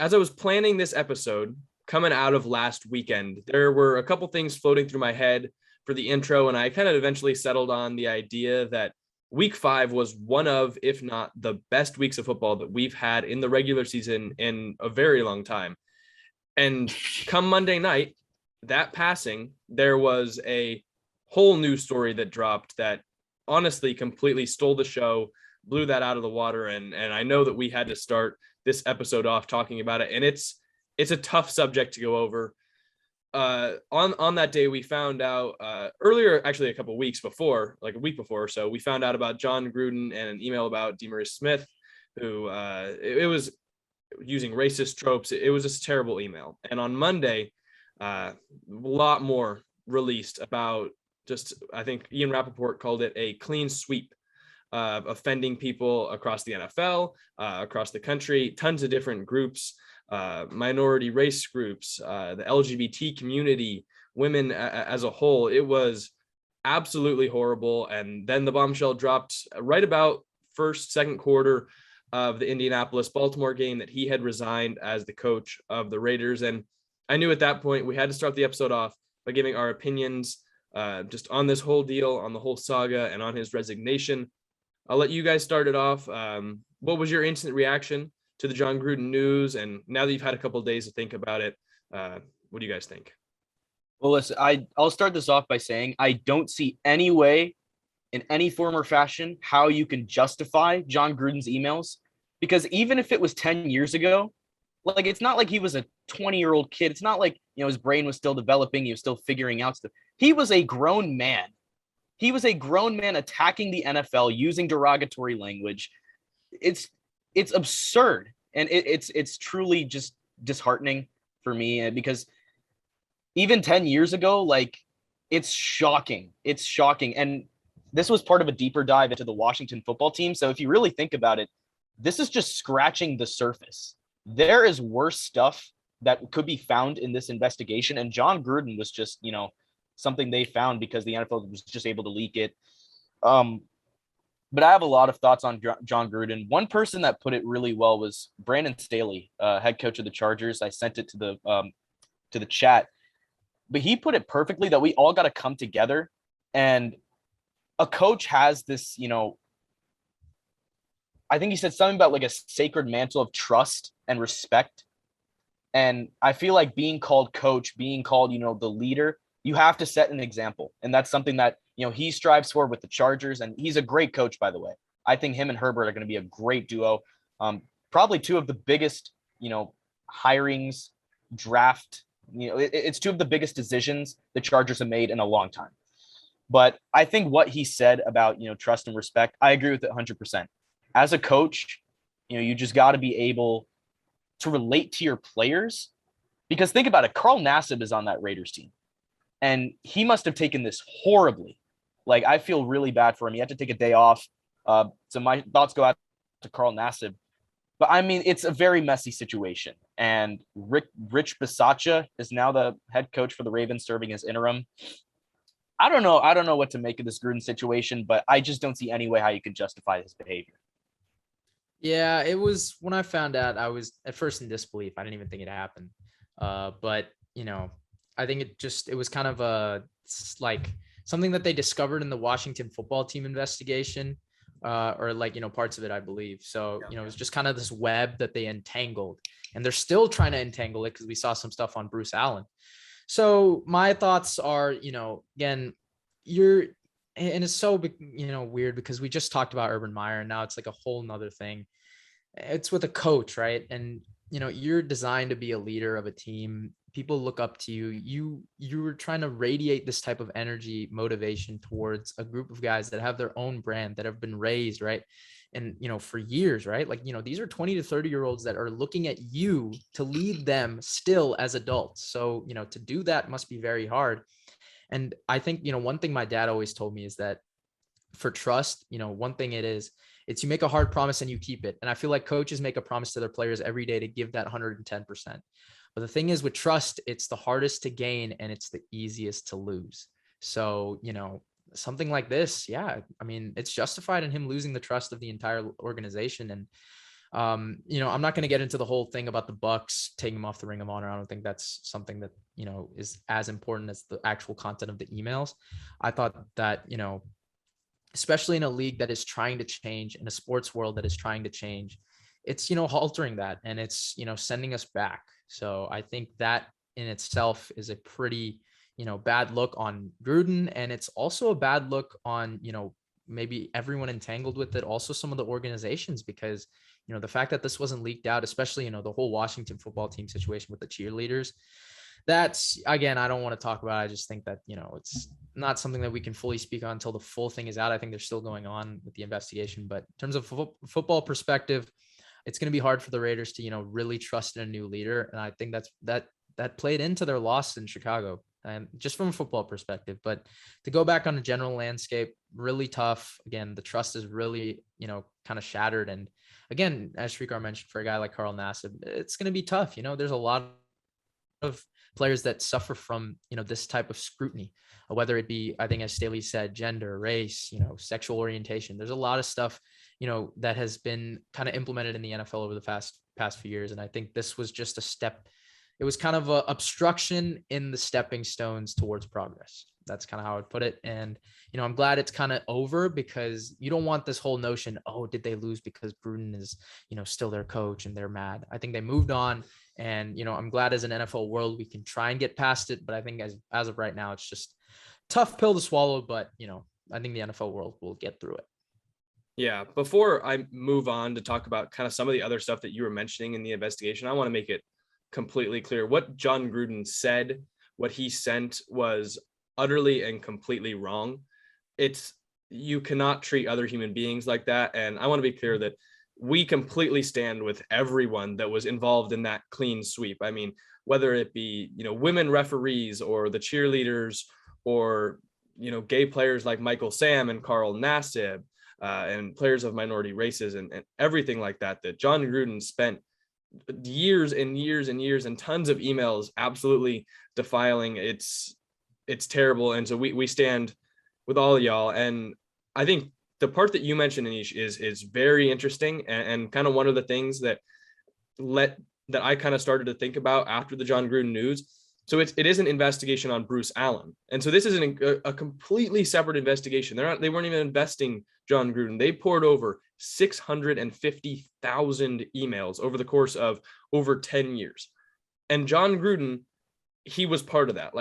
as I was planning this episode coming out of last weekend, there were a couple things floating through my head for the intro, and I kind of eventually settled on the idea that week 5 was one of, if not the best weeks of football that we've had in the regular season in a very long time. And come Monday night, that passing, there was a whole new story that dropped that honestly completely stole the show, blew that out of the water. And I know that we had to start this episode off talking about it. And it's a tough subject to go over. On that day, we found out earlier, actually a couple of weeks before, like a week before or so, we found out about Jon Gruden and an email about DeMaurice Smith, who it was using racist tropes. It was just a terrible email. And on Monday, a lot more released about just, I think Ian Rappaport called it a clean sweep, offending people across the NFL, across the country, tons of different groups, minority race groups, the LGBT community, women as a whole. It was absolutely horrible. And then the bombshell dropped right about second quarter of the Indianapolis-Baltimore game that he had resigned as the coach of the Raiders. And I knew at that point we had to start the episode off by giving our opinions just on this whole deal, on the whole saga, and on his resignation. I'll let you guys start it off. What was your instant reaction to the Jon Gruden news? And now that you've had a couple of days to think about it, what do you guys think? Well, listen, I'll start this off by saying I don't see any way in any form or fashion how you can justify Jon Gruden's emails, because even if it was 10 years ago, like, it's not like he was a 20-year-old kid. It's not like, his brain was still developing. He was still figuring out stuff. He was a grown man. He was a grown man attacking the NFL using derogatory language. It's absurd. And it's truly just disheartening for me, because even 10 years ago, like, it's shocking. It's shocking. And this was part of a deeper dive into the Washington football team. So if you really think about it, this is just scratching the surface. There is worse stuff that could be found in this investigation. And Jon Gruden was just, something they found because the NFL was just able to leak it. But I have a lot of thoughts on Jon Gruden. One person that put it really well was Brandon Staley, head coach of the Chargers. I sent it to the chat, but he put it perfectly that we all got to come together, and a coach has this, I think he said something about like a sacred mantle of trust and respect. And I feel like being called coach, being called, the leader, you have to set an example. And that's something that, he strives for with the Chargers. And he's a great coach, by the way. I think him and Herbert are going to be a great duo. Probably two of the biggest, hirings, draft, it's two of the biggest decisions the Chargers have made in a long time. But I think what he said about, trust and respect, I agree with it 100%. As a coach, you just got to be able to relate to your players, because think about it. Carl Nassib is on that Raiders team, and he must have taken this horribly. Like, I feel really bad for him. He had to take a day off. So my thoughts go out to Carl Nassib. But I mean, it's a very messy situation. And Rich Bisaccia is now the head coach for the Ravens, serving as interim. I don't know what to make of this Gruden situation, but I just don't see any way how you can justify his behavior. Yeah, it was, when I found out, I was at first in disbelief. I didn't even think it happened. But, I think it was kind of like something that they discovered in the Washington football team investigation, or like, parts of it, I believe. So, it was just kind of this web that they entangled, and they're still trying to entangle it because we saw some stuff on Bruce Allen. So my thoughts are, again, and it's so, weird because we just talked about Urban Meyer, and now it's like a whole nother thing. It's with a coach, right? And, you're designed to be a leader of a team. People look up to you. You were trying to radiate this type of energy, motivation towards a group of guys that have their own brand, that have been raised, right? And, for years, right? Like, these are 20 to 30-year-olds that are looking at you to lead them still as adults. So, to do that must be very hard. And I think, one thing my dad always told me is that for trust, one thing it's you make a hard promise and you keep it. And I feel like coaches make a promise to their players every day to give that 110%. But the thing is, with trust, it's the hardest to gain and it's the easiest to lose. So, something like this, yeah, I mean, it's justified in him losing the trust of the entire organization. And I'm not going to get into the whole thing about the Bucks taking him off the Ring of Honor. I don't think that's something that, is as important as the actual content of the emails. I thought that, especially in a league that is trying to change, in a sports world that is trying to change, it's, haltering that, and it's, sending us back. So I think that in itself is a pretty, bad look on Gruden. And it's also a bad look on, maybe everyone entangled with it. Also some of the organizations, because, the fact that this wasn't leaked out, especially, the whole Washington football team situation with the cheerleaders, that's, again, I don't want to talk about it. I just think that, it's not something that we can fully speak on until the full thing is out. I think they're still going on with the investigation, but in terms of football perspective, it's going to be hard for the Raiders to, really trust in a new leader. And I think that played into their loss in Chicago, and just from a football perspective. But to go back on the general landscape, really tough. Again, the trust is really, kind of shattered. And again, as Shrikar mentioned, for a guy like Carl Nassib, it's going to be tough. There's a lot of players that suffer from, this type of scrutiny, whether it be, I think, as Staley said, gender, race, sexual orientation. There's a lot of stuff, that has been kind of implemented in the NFL over the past few years. And I think this was just a step. It was kind of a obstruction in the stepping stones towards progress. That's kind of how I would put it. And, I'm glad it's kind of over, because you don't want this whole notion, oh, did they lose because Gruden is, still their coach and they're mad? I think they moved on. And, I'm glad as an NFL world, we can try and get past it. But I think as of right now, it's just tough pill to swallow. But, I think the NFL world will get through it. Yeah. Before I move on to talk about kind of some of the other stuff that you were mentioning in the investigation, I want to make it completely clear what Jon Gruden said, what he sent was utterly and completely wrong. You cannot treat other human beings like that. And I want to be clear that we completely stand with everyone that was involved in that clean sweep. I mean, whether it be, women referees or the cheerleaders or, gay players like Michael Sam and Carl Nassib, and players of minority races and everything like that Jon Gruden spent years and years and years and tons of emails absolutely defiling. It's terrible. And so we stand with all of y'all. And I think the part that you mentioned, Anish, is very interesting and kind of one of the things that I kind of started to think about after the Jon Gruden news. So it is an investigation on Bruce Allen. And so this is a completely separate investigation. They weren't even investing Jon Gruden. They poured over 650,000 emails over the course of over 10 years. And Jon Gruden, he was part of that.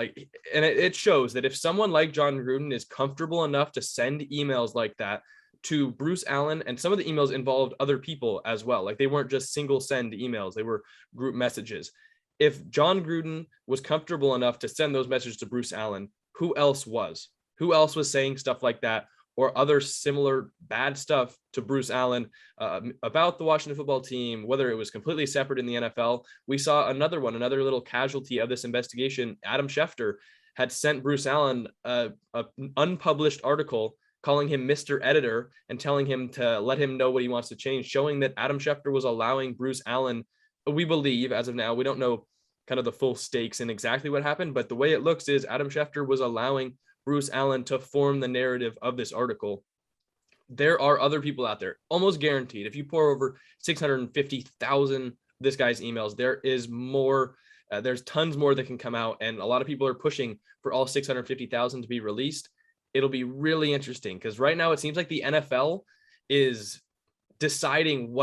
And it shows that if someone like Jon Gruden is comfortable enough to send emails like that to Bruce Allen, and some of the emails involved other people as well. They weren't just single send emails. They were group messages. If Jon Gruden was comfortable enough to send those messages to Bruce Allen, who else was saying stuff like that or other similar bad stuff to Bruce Allen about the Washington football team, whether it was completely separate in the NFL? We saw another little casualty of this investigation. Adam Schefter had sent Bruce Allen an unpublished article calling him Mr. Editor and telling him to let him know what he wants to change, showing that Adam Schefter was allowing Bruce Allen, we believe as of now, we don't know kind of the full stakes and exactly what happened, but the way it looks is Adam Schefter was allowing Bruce Allen to form the narrative of this article. There are other people out there, almost guaranteed. If you pour over 650,000 this guy's emails, there is more. There's tons more that can come out, and a lot of people are pushing for all 650,000 to be released. It'll be really interesting because right now it seems like the NFL is deciding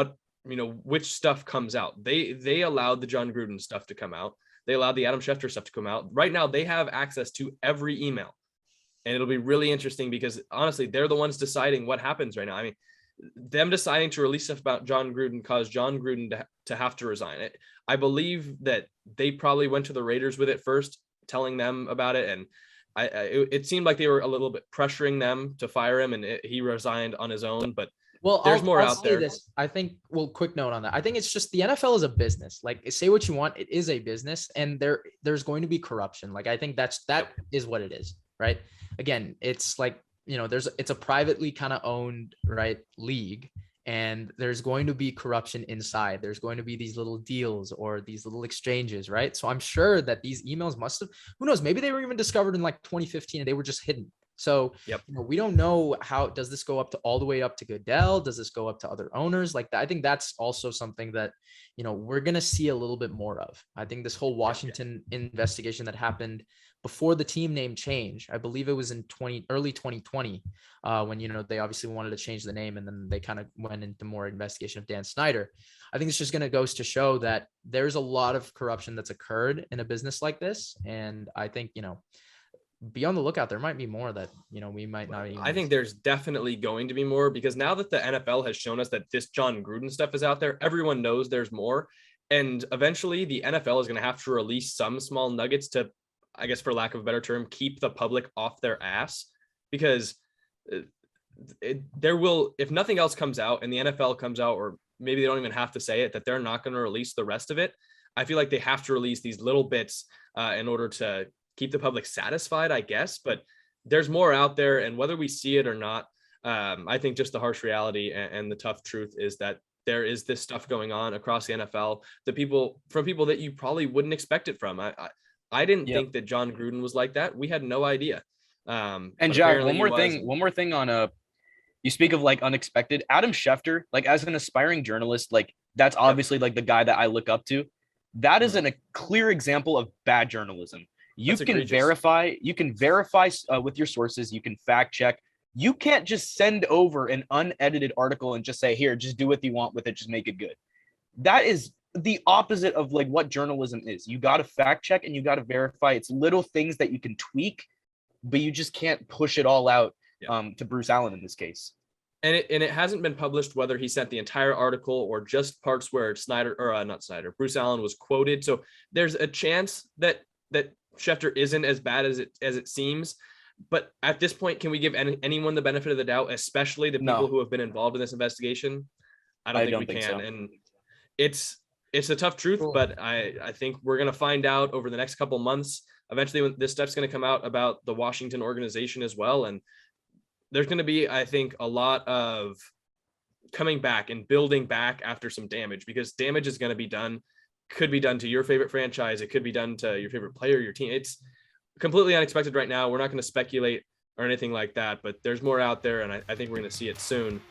which stuff comes out. They allowed the Jon Gruden stuff to come out. They allowed the Adam Schefter stuff to come out. Right now they have access to every email. And it'll be really interesting because honestly, they're the ones deciding what happens right now. I mean, them deciding to release stuff about Jon Gruden caused Jon Gruden to have to resign. I believe that they probably went to the Raiders with it first, telling them about it. And it seemed like they were a little bit pressuring them to fire him, and he resigned on his own. But there's more out there. I think, quick note on that. I think it's just the NFL is a business. Say what you want. It is a business, and there's going to be corruption. I think that is what it is, right? Again, it's it's a privately kind of owned, right, league, and there's going to be corruption inside. There's going to be these little deals or these little exchanges, right? So I'm sure that these emails who knows, maybe they were even discovered in 2015 and they were just hidden. So Yep. we don't know how does this go up to all the way up to Goodell? Does this go up to other owners? Like I think that's also something that, we're going to see a little bit more of. I think this whole Washington investigation that happened before the team name change, I believe it was in early 2020, when, they obviously wanted to change the name, and then they kind of went into more investigation of Dan Snyder. I think it's just going to goes to show that there's a lot of corruption that's occurred in a business like this. And I think, be on the lookout. There might be more that, we might not even. I think there's definitely going to be more, because now that the NFL has shown us that this Jon Gruden stuff is out there, everyone knows there's more. And eventually the NFL is going to have to release some small nuggets to, I guess, for lack of a better term, keep the public off their ass, because there will, if nothing else comes out and the NFL comes out, or maybe they don't even have to say it, that they're not going to release the rest of it. I feel like they have to release these little bits in order to keep the public satisfied, I guess, but there's more out there, and whether we see it or not, I think just the harsh reality and the tough truth is that there is this stuff going on across the NFL, from people that you probably wouldn't expect it from. I didn't think that Jon Gruden was like that. We had no idea. And Jack, one more thing on you speak of like unexpected. Adam Schefter, like as an aspiring journalist, like that's obviously like the guy that I look up to. That is a clear example of bad journalism. You can verify with your sources. You can fact check. You can't just send over an unedited article and just say, here, just do what you want with it. Just make it good. That is the opposite of like what journalism is. You got to fact check and you got to verify. It's little things that you can tweak, but you just can't push it all out to Bruce Allen in this case. And it hasn't been published whether he sent the entire article or just parts where Bruce Allen was quoted. So there's a chance that Schefter isn't as bad as it seems. But at this point, can we give anyone the benefit of the doubt, especially the people who have been involved in this investigation? I don't think we can. So. And it's a tough truth, but I think we're going to find out over the next couple months. Eventually, when this stuff's going to come out about the Washington organization as well. And there's going to be, I think, a lot of coming back and building back after some damage, because damage is going to be done. Could be done to your favorite franchise. It could be done to your favorite player, your team. It's completely unexpected right now. We're not going to speculate or anything like that, but there's more out there, and I think we're going to see it soon.